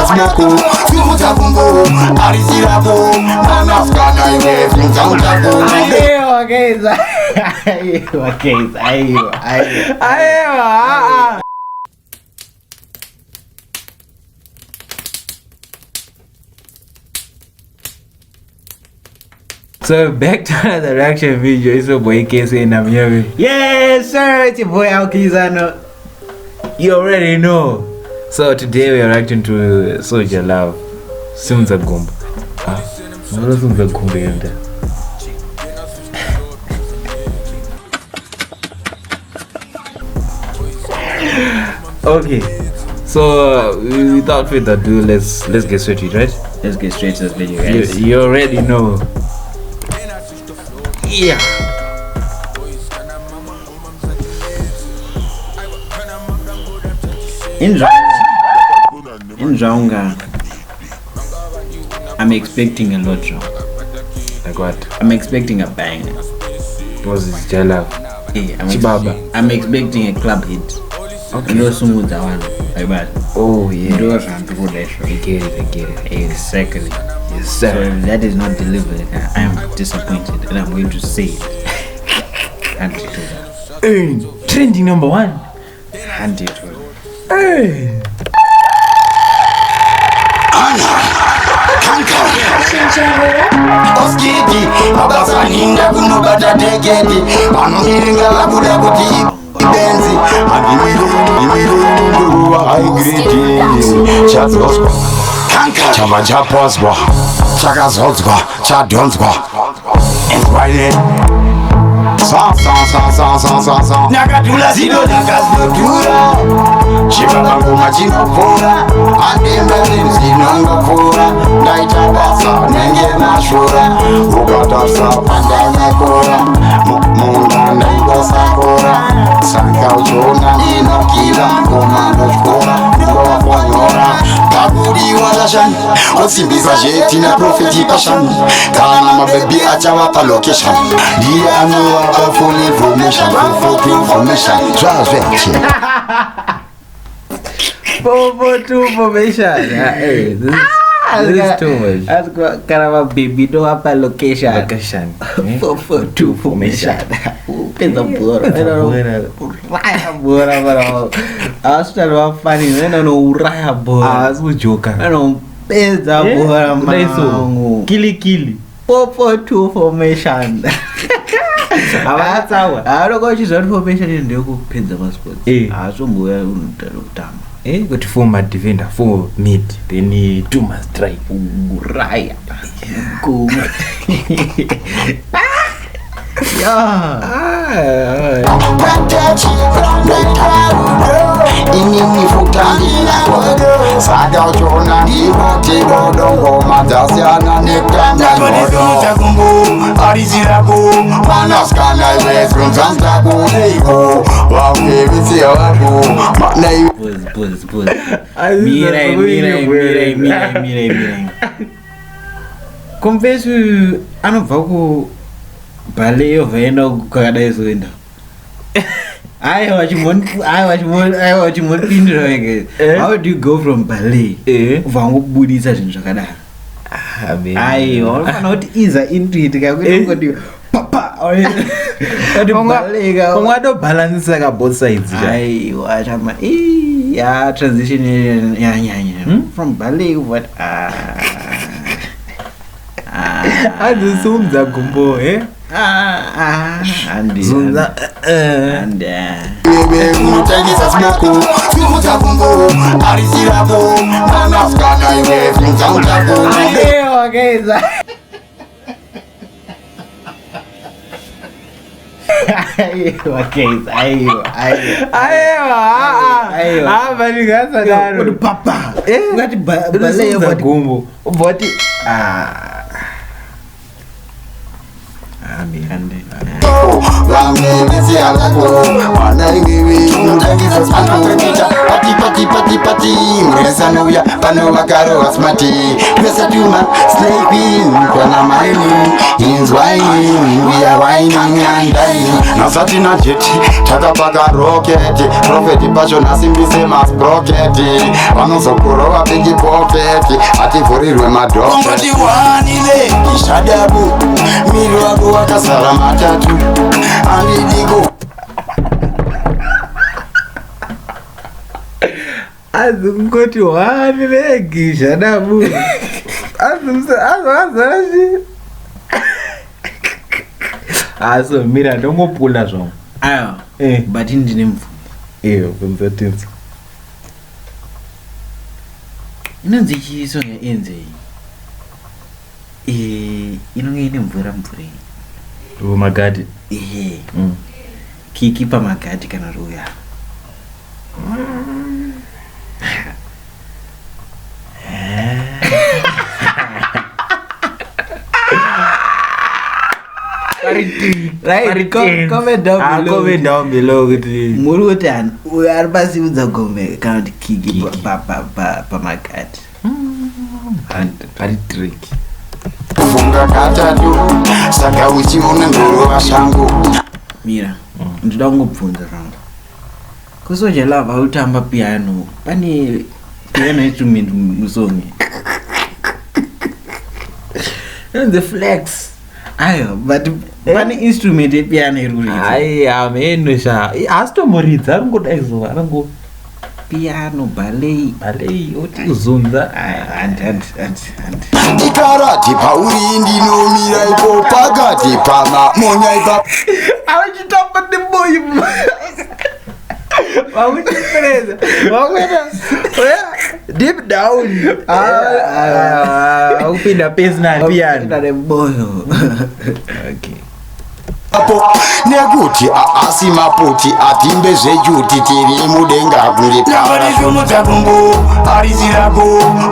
smoke. Sumuta kumbo, arizirabo. Manafkana iwe funza utabu. Ayo, guys. Ayo. So back to the reaction video. It's your boy KC and I'm here with, yes sir, it's your boy Alkizano. You already know. So today we are reacting to Soldier Love, Sunza Gumbo. Sunza Gumbo. Okay, so without further ado, let's get straight to it, right? Let's get straight to this video, guys. You already know. Yeah. In Jaunga, I'm expecting a lot, John. Like what? I'm expecting a bang. Was it Jala? Yeah, Chibaba. I'm expecting a club hit. Okay. You know, Sumuta one. Like that. Oh yeah. You know, some people that show. I get it. Exactly. Yes So sir. if that is not delivered, I am disappointed, and I'm going to say it. Hand it over. Trending number 1. Hand it over. Hey. Oskidi, abasaninda kunobata teketi. Panomiringa labuda kuti benzi. Agimile nduwa aigredi. Chatzoswa, chama chapozwa, chakazodzwa, chadonzwa. Enkwine. Sa. Nakatula zido nakazinotura. Chibaba ngoma chinopfura. Andembele zinongopfura. Ndaita basa nenge mashura. Ukatarisa pandanyakora. Munda ndaingosakora. Saka uchiona ndinokira. Ngoma ndochkora. Ndovafonyora. Kakuriwa zashani. Osimbisa jeti na profeti pashani. Kana mabebi achawapa location. Ndiye anowapa full information. Full information. Just reaction. For information. Hey, this is too much. That's kind of a baby do have a location. For two information. Pesa bora. Raya bora bora. Astal wa funny. No raya bora. As we joker. No pesa bora mangu. Kili. For two formation. Abatsawa. Aroko chizwa information ndio kupedza passport. Azomboya unotaro kutamba. Kuti former defender for mid, then 2 must strike. Raya. Go. Yeah. Inini futandila kodo. Sada uchona ndivote godo. Ngoma zasiana nekanda godo. Chakumbu, arizirabo. Manaskana iwe funza mtabu. Neiko, wakebisi ya wabu. Manei. Pause. Mirai. Confesso, anobva ku ballet ovenda kukadai zoenda. Aiwa chimondipindira wege. How do you go from ballet? Uvangobudisa zvinhu zvakadaro. Aiwa, unofana kuti iza into it kakuita kuti papa. Ungado balance ka both sides. Aiwa, chama. Yeah, transition from ballet what Sunza Gumbo, and Sunza Mutagisa smoke. Sumuta kumbo, arizirabo. Manafkana iwe funza utabu. Ayo, guys. Bali gasa daro. papa. Ngati ballet Gumbo. But vamwe vese havako mwana iwewe unotangisa spanotreketa pati mresanouya pano vakarova smati vesatuma sleeping kwana maini inzwaini uya waini andaini nasatina jeti takapaka roketi profeti pacho nasimbise masproketi vanozokurova bigi poketi ativhurirwe madhoketi wanile kishadabu miri wako wakasara matatu andidiko azingoti wanilegisha dabu azazarashi aso mira ndongopula zvangu ayo but ndine mvuma kumzatinza inonzi chisonga enzei inonge ine mvura magadi kiki pamagadi kana ruya comment down below kuti muri kuti uyo ari pasiudza gome kana kuti kiki pamagadi ari trick kufunga katatu saka uchiona ndorova shangu mira ndoda kungobvunza zvangu kusoja love autamba piano pane piano instrument musongi the flex ayo but pane instrument yepiano iri kuridza amenosha asitomuridza aringodai zuva aringo piano ballet oti kuzunza ikarati pauri ndinomira ipo pakati pamamonya ipa awachitamba neboyi wakuchipereza wakuenda deep down wakupinda personal piano neboyo apo nekuti aasi mapoti atimbe zvejuti tiri mudenga kunge parazvomutakumbu arizirako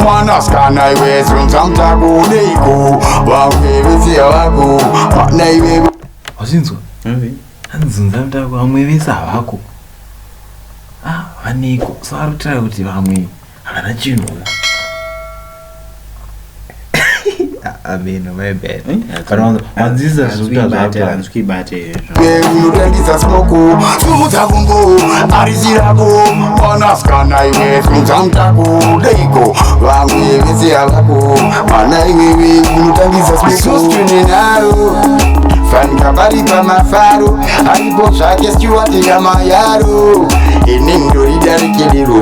mwanasikana iwe zonza mutako neiko vamwe vese havako mwana iwewe wazinzwa anzunza mutako vamwe vese havako vaniko so arikutaura kuti vamwe havana chinhu ameno my bad vanzisa unotangisa smoko sumudza kungo arizirako mwanasikana iwe sunza mutako deiko vamwe vese havako mwana iwewe unotangisa smokostunenaro fanika pari pamafaro aripo zvake stiwatingama yaro ine mudorida rekedero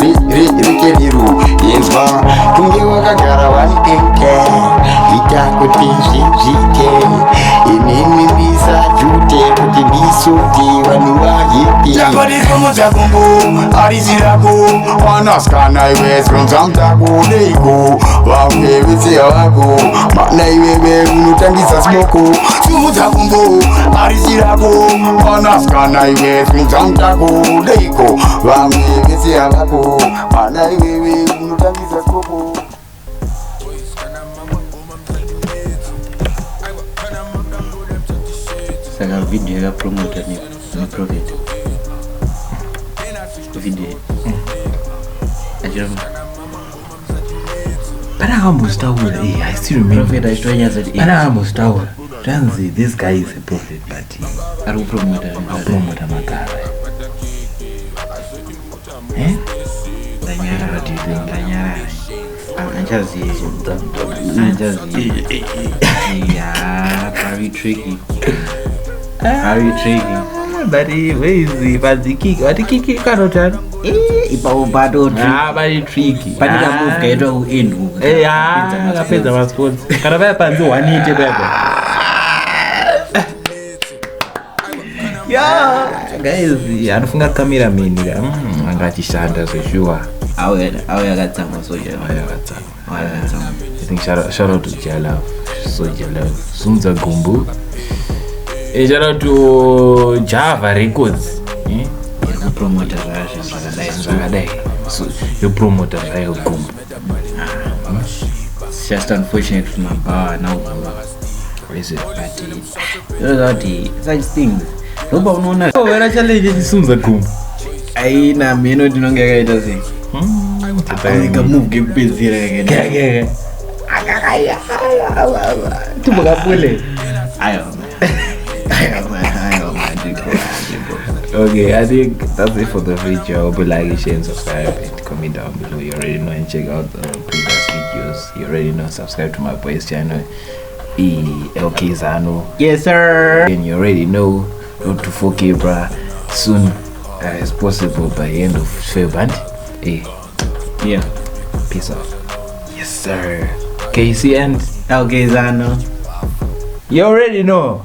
inzwa kunge wakagara wani eke ita kuti zvidzike ine mimbisa jute kuti ndisote vanhu vahiti chakodisomudza kumbo arizirako mwanasikana iwe zonza mutako neiko vamwe vese havako mwana iwewe unotangisa smoko sumudza kumbo arizirako mwanasikana iwe zonza mutako neiko vamwe vese havako mwana iwewe unotangisa smoko saka video yakapromota neprofet video achiramba pana akambostaura I still remember pana akambostaura tanzi this guy is a prophet but ari kupromota magara ndanyarara very tricky but where is the kiki kanotano ipapo pato very tricky pane kamove kaitwa kuend akapedza masports kana vaya panzi wanite baba guys anofunga cameraman anga achishanda zveshuwa auya akatsamwa soja I think shout out to Jalove Soja Love Sumza Gumbu shout out to Java Records promoter zvakadai so yo promoter zvayo Gumbu it's just unfortunate for my bar now is it? But you know that such things. Roba unaona. oh, wera challenge chisunza kum. Aina meno dinongekaita sei. Apanga move kepedzira Keke. akakaya. Tubakapule. Ayo man. Okay, I think that's it for the video. I hope you like it, share, and subscribe, and comment down below. You already know, and check out the previous videos. You already know, subscribe to my boys channel, LK Zano. Yes sir. And you already know, road to 4K, bruh, soon as possible by the end of February. Hey, Yeah. peace out. Yes, sir. KC and LK Zano. you already know.